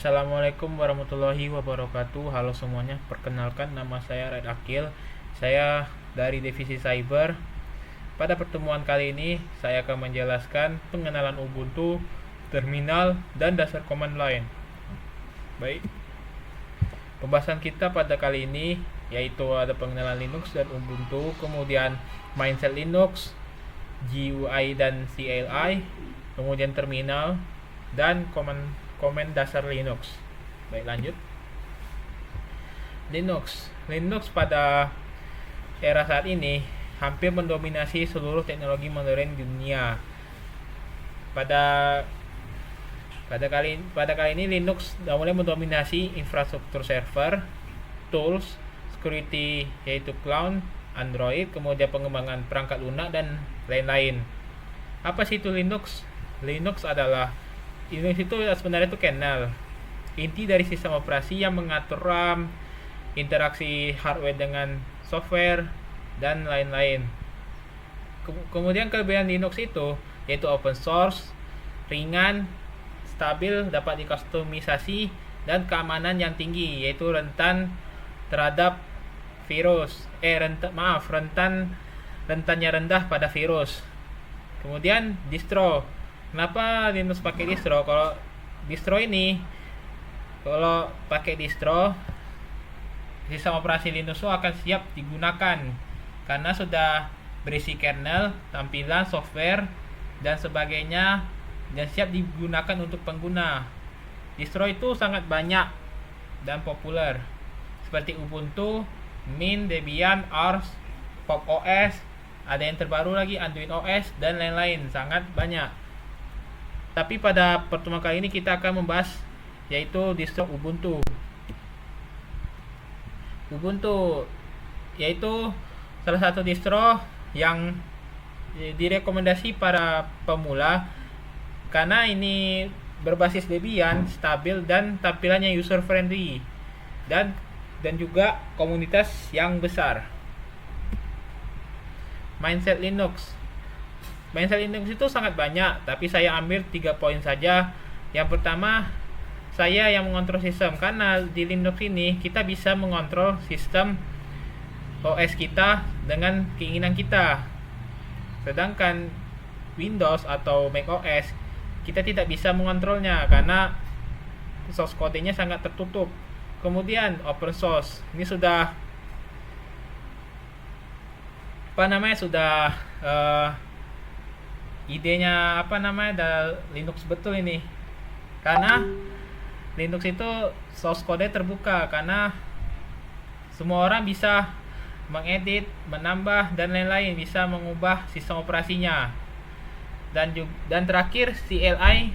Assalamualaikum warahmatullahi wabarakatuh. Halo semuanya, perkenalkan nama saya Red Akil. Saya dari Divisi Cyber. Pada pertemuan kali ini, saya akan menjelaskan pengenalan Ubuntu, terminal, dan dasar command line. Baik, pembahasan kita pada kali ini yaitu ada pengenalan Linux dan Ubuntu, kemudian mindset Linux, GUI dan CLI, kemudian terminal, dan komen dasar Linux. Baik, lanjut. Linux pada era saat ini hampir mendominasi seluruh teknologi modern dunia. Pada kali ini Linux sudah mulai mendominasi infrastruktur server, tools, security yaitu cloud, Android, kemudian pengembangan perangkat lunak dan lain-lain. Apa sih itu Linux? Linux itu sebenarnya itu kernel, inti dari sistem operasi yang mengatur RAM, interaksi hardware dengan software, dan lain-lain. Kemudian kelebihan Linux itu yaitu open source, ringan, stabil, dapat dikustomisasi, dan keamanan yang tinggi yaitu rentan terhadap virus. Rentannya rendah pada virus. Kemudian distro. Kenapa Linux pakai distro? Kalau pakai distro, sistem operasi Linux akan siap digunakan karena sudah berisi kernel, tampilan, software, dan sebagainya, dan siap digunakan untuk pengguna. Distro itu sangat banyak dan populer, seperti Ubuntu, Mint, Debian, Arch, Pop OS, ada yang terbaru lagi Arduino OS, dan lain-lain, sangat banyak. Tapi pada pertemuan kali ini kita akan membahas yaitu distro Ubuntu. Ubuntu yaitu salah satu distro yang direkomendasi para pemula karena ini berbasis Debian, stabil, dan tampilannya user friendly, dan juga komunitas yang besar. Mindset Linux itu sangat banyak, tapi saya ambil 3 poin saja. Yang pertama, saya yang mengontrol sistem, karena di Linux ini kita bisa mengontrol sistem OS kita dengan keinginan kita. Sedangkan Windows atau Mac OS kita tidak bisa mengontrolnya karena source code-nya sangat tertutup. Kemudian open source, ini sudah idenya Linux betul ini, karena Linux itu source code terbuka, karena semua orang bisa mengedit, menambah, dan lain-lain, bisa mengubah sistem operasinya. Dan terakhir, CLI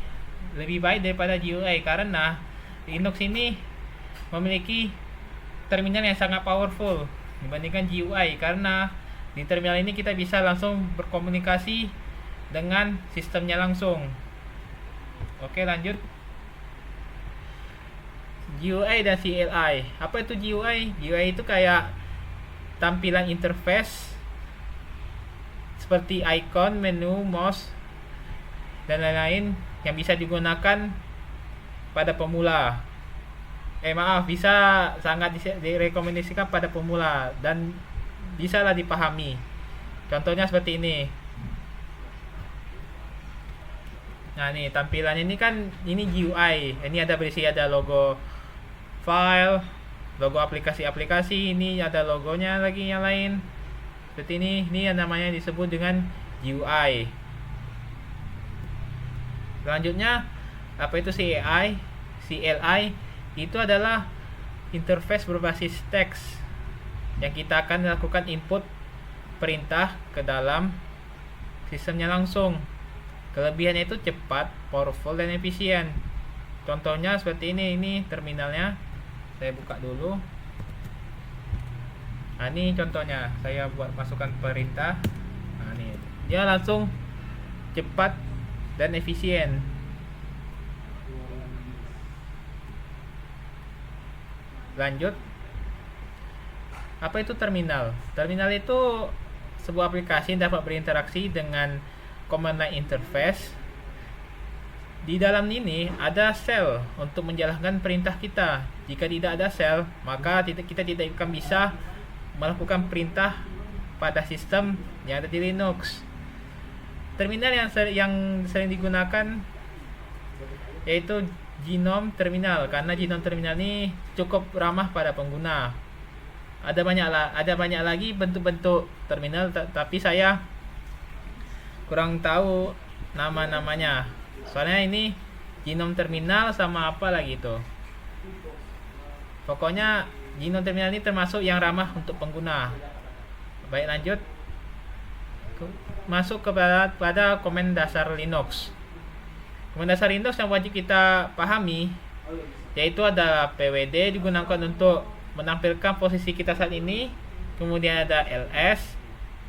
lebih baik daripada GUI karena Linux ini memiliki terminal yang sangat powerful dibandingkan GUI, karena di terminal ini kita bisa langsung berkomunikasi dengan sistemnya langsung. Oke, lanjut. GUI dan CLI. Apa itu GUI? GUI itu kayak tampilan interface seperti icon, menu, mouse, dan lain-lain yang bisa digunakan pada pemula. Bisa sangat direkomendasikan pada pemula dan bisalah dipahami. Contohnya seperti ini. Nah, nih tampilannya ini GUI. Ini ada logo file, logo aplikasi-aplikasi, ini ada logonya lagi yang lain. Seperti ini yang namanya disebut dengan GUI. Selanjutnya, apa itu CLI? CLI itu adalah interface berbasis teks yang kita akan lakukan input perintah ke dalam sistemnya langsung. Kelebihannya itu cepat, powerful, dan efisien. Contohnya seperti ini terminalnya. Saya buka dulu. Nah, ini contohnya. Saya buat masukkan perintah. Nah, ini dia langsung cepat dan efisien. Lanjut. Apa itu terminal? Terminal itu sebuah aplikasi yang dapat berinteraksi dengan command line interface di dalam ini ada sel untuk menjalankan perintah kita. Jika tidak ada sel, maka kita tidak akan bisa melakukan perintah pada sistem yang ada di Linux. Terminal yang sering digunakan yaitu GNOME Terminal, karena GNOME Terminal ini cukup ramah pada pengguna. Ada banyak lagi bentuk-bentuk terminal, tapi saya kurang tahu nama-namanya. Soalnya ini GNOME Terminal sama apa lagi itu. Pokoknya GNOME Terminal ini termasuk yang ramah untuk pengguna. Baik, lanjut. Masuk pada komen dasar Linux. Komen dasar Linux yang wajib kita pahami yaitu ada pwd digunakan untuk menampilkan posisi kita saat ini. Kemudian ada ls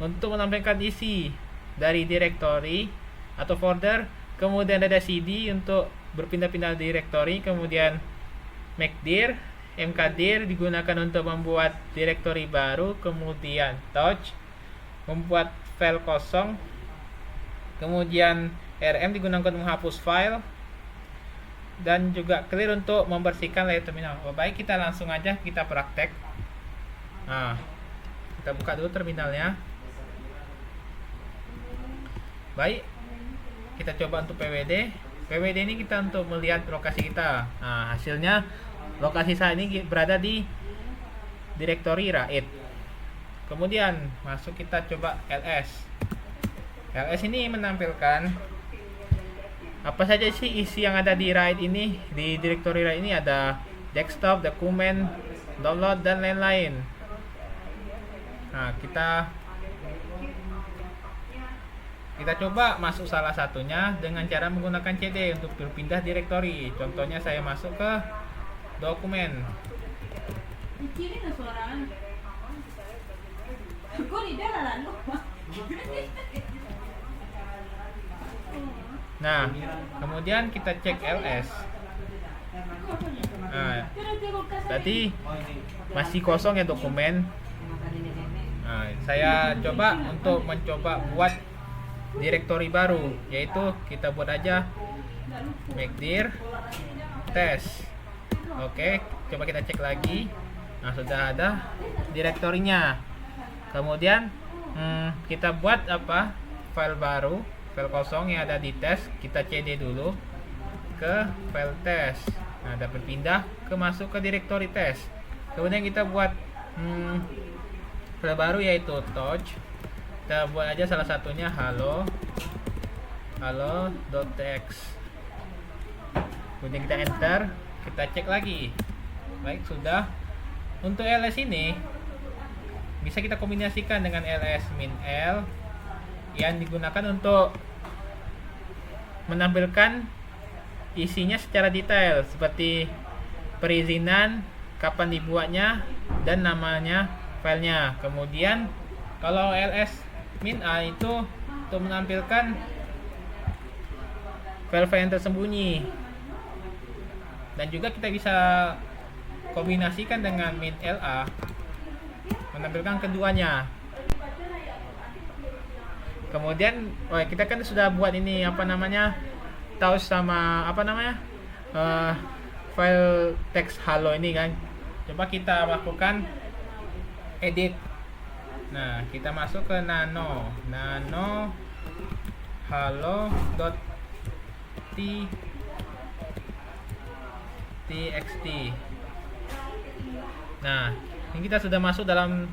untuk menampilkan isi dari direktori atau folder. Kemudian ada cd untuk berpindah-pindah direktori. Kemudian mkdir, mkdir digunakan untuk membuat direktori baru. Kemudian touch membuat file kosong. Kemudian rm digunakan untuk menghapus file. Dan juga clear untuk membersihkan layar terminal. Baik, kita langsung aja kita praktek. Nah, kita buka dulu terminalnya. Baik, kita coba untuk pwd. Pwd ini kita untuk melihat lokasi kita. Nah, hasilnya lokasi saat ini berada di direktori RAID. Kemudian masuk, kita coba ls. ls ini menampilkan apa saja sih isi yang ada di RAID ini. Di direktori RAID ini ada desktop, dokumen, download, dan lain-lain. Nah, kita coba masuk salah satunya dengan cara menggunakan cd untuk berpindah direktori. Contohnya saya masuk ke dokumen. Nah, kemudian kita cek ls. Nah, berarti masih kosong ya dokumen. Nah, saya mencoba buat direktori baru, yaitu kita buat aja mkdir test. Oke, coba kita cek lagi. Nah, sudah ada direktorinya. Kemudian kita buat file baru, file kosong yang ada di test. Kita cd dulu ke file test. Nah, dapat pindah masuk ke direktori test. Kemudian kita buat file baru yaitu touch. Kita buat aja salah satunya hello.txt. Kemudian kita enter, kita cek lagi. Baik, sudah. Untuk ls ini bisa kita kombinasikan dengan ls-l yang digunakan untuk menampilkan isinya secara detail, seperti perizinan, kapan dibuatnya, dan namanya filenya. Kemudian kalau ls-a itu untuk menampilkan file-file yang tersembunyi. Dan juga kita bisa kombinasikan dengan -la menampilkan keduanya. Kemudian kita kan sudah buat ini touch sama file teks halo ini kan. Coba kita lakukan edit. Nah, kita masuk ke nano hello.txt. Nah, ini kita sudah masuk dalam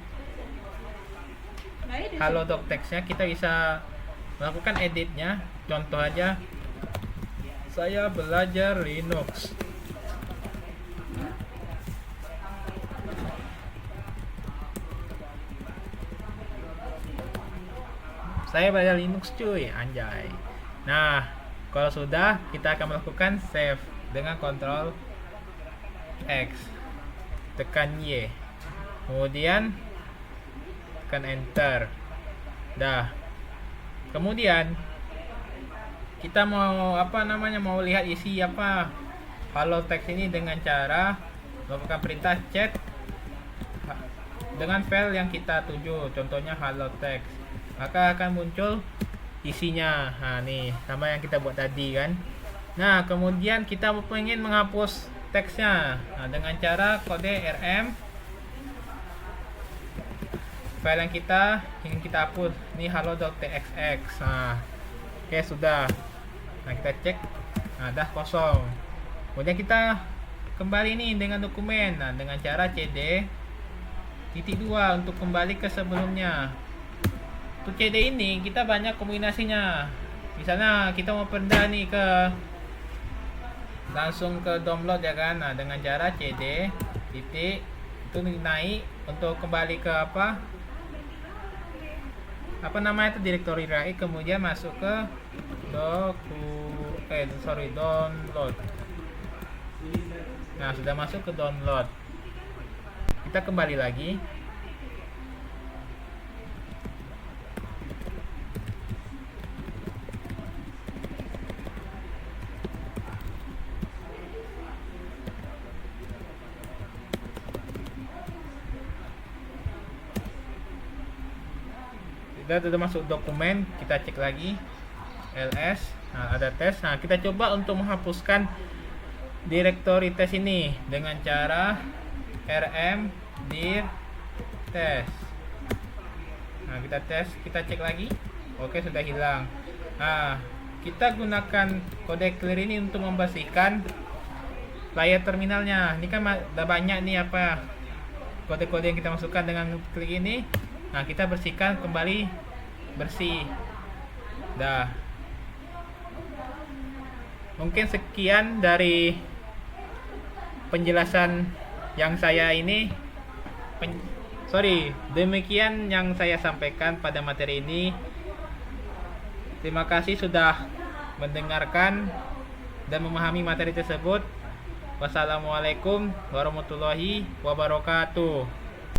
hello.txt-nya. Kita bisa melakukan editnya. Contoh aja, saya belajar Linux. Saya belajar Linux cuy, anjay. Nah, kalau sudah, kita akan melakukan save dengan Ctrl X, tekan Y, kemudian tekan enter. Dah. Kemudian kita mau mau lihat isi halo text ini dengan cara melakukan perintah chat dengan file yang kita tuju, contohnya hello text. Maka akan muncul isinya. Nah, nih sama yang kita buat tadi kan. Nah, kemudian kita ingin menghapus teksnya. Nah, dengan cara kode rm file yang kita ingin kita hapus. Ini halo.txx. Nah, oke, sudah. Nah, kita cek. Nah, dah kosong. Kemudian kita kembali nih dengan dokumen. Nah, dengan cara cd titik 2 untuk kembali ke sebelumnya. Untuk cd ini kita banyak kombinasinya. Misalnya kita mau pindah nih ke langsung ke download ya kan. Nah, dengan cara cd titik itu naik untuk kembali ke apa namanya itu directory right, kemudian masuk ke download. Nah, sudah masuk ke download. Kita kembali lagi. Kita sudah masuk dokumen, kita cek lagi ls. Nah, ada tes. Nah, kita coba untuk menghapuskan directory tes ini dengan cara rm dir tes. Nah, kita tes, kita cek lagi. Oke, sudah hilang. Nah, kita gunakan kode clear ini untuk membersihkan layar terminalnya. Ini kan udah banyak nih apa kode-kode yang kita masukkan. Dengan klik ini, nah, kita bersihkan kembali, bersih. Dah. Mungkin sekian dari penjelasan yang saya ini. Demikian yang saya sampaikan pada materi ini. Terima kasih sudah mendengarkan dan memahami materi tersebut. Wassalamualaikum warahmatullahi wabarakatuh.